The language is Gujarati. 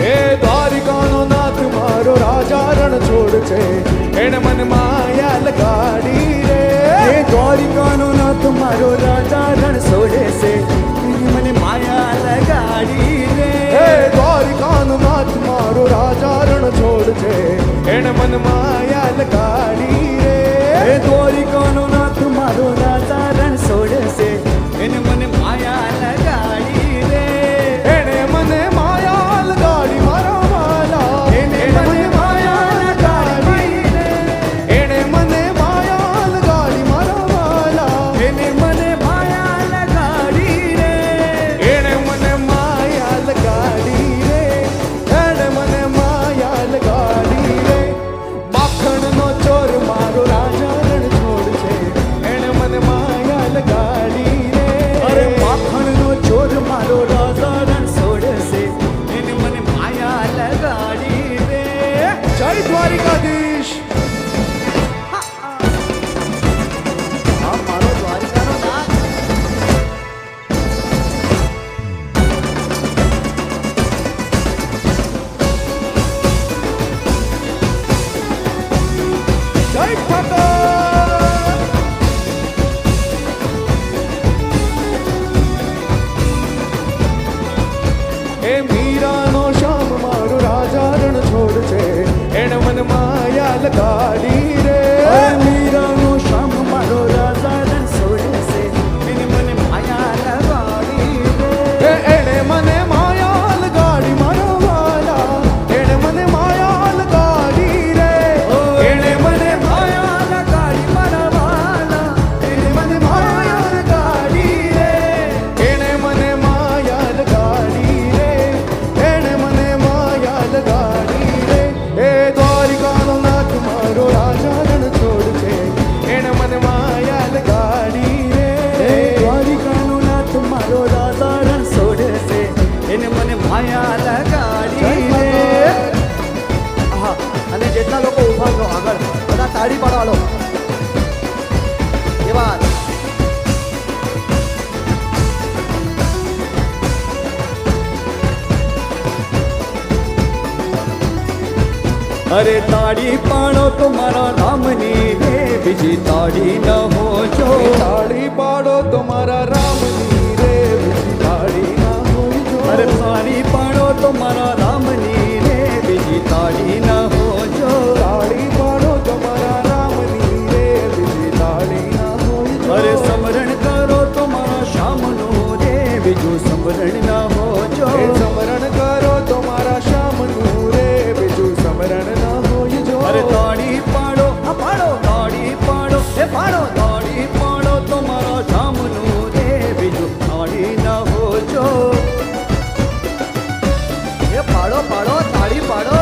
એ દ્વારિકાનો નાથ મારો રાજા રણ છોડ છે, એને મન માયા લગાડી રે. એ દ્વારિકાનો નાથ મારો રાજા રણ છોડે છે, એને મને માયા લગાડી રે. એ દ્વારિકાનો નાથ મારો રાજા રણ છોડ છે, એને મન માયા લગાડી રે. એ દ્વારિકાનો નાથ મારો રાજા રણ છોડે છે, એને મને માયા લગાડી રે. એને મને માયા લગાડી મારા વાલા, એને મને માયા લગાડી રે. એને મને માયા લગાડી મારા વાલા, એને મને માયા લગાડી રે. એને મને માયા લગાડી રે. એને મને માયા લગાડી રે. માખણનો ચોર મારો રાજા રણ છોડ છે, એને મને માયા લગાડી રે. અરે માખણનો ચોર મારો રાજા રણ છોડે છે, એને મને માયા લગાડી રે. જય દ્વારિકાધીશ. આ મારો દ્વારિકાનો નાથ. જય ઠાકર. એ મીરાનો શ્યામ મારો રાજા રણ છોડ છે, એને મન માયા લગાડી રે. અરે મીરાનો શ્યામ મારો રાજા રણ છોડે છે, એને મને માયા લગાડી રે. એને મને માયા લગાડી મારો વાલા, એને મને માયા લગાડી રે. એને મને માયા લગાડી મારા વાલા, એને મને માયા લગાડી રે. એને મને માયા લગાડી રે. એને મને માયા લગાડી રે. એ દ્વારિકાનો નાથ મારો રાજા રણ છોડ છે, એને મને માયા લગાડી રે. એ દ્વારિકાનો નાથ મારો રાજા રણ છોડે છે, એને મને માયા લગાડી રે. હા, અને જેટલા લોકો ઉભા છો આગળ બધા તાળી પાડો. એ વાત અરે તાળી પાડો તો મારા રામની રે, બીજી તાળી ન હોજો. તાળી પાડો તો મારા રામની રે, બીજી તાળી ના હોય જો. અરે તાળી પાડો તો મારા રામની રે, બીજી તાળી ન હોજો. તાળી પાડો તો મારા રામની રે, બીજી તાળી ના હોય જો. અરે સમરણ કરો તો મારા શ્યામનું રે, બીજું સમરણ ન હોજો. એ સમરણ કરો તો મારા શ્યામનું રે, બીજું સમરણ ના હોય જો. અરે તાળી પાડો, આ પાડો તાળી પાડો, એ પાડો તાળી પાડો તો મારા શ્યામનું રે, બીજું તાળી ન હોજો. એ પાડો પાડો તાળી પાડો.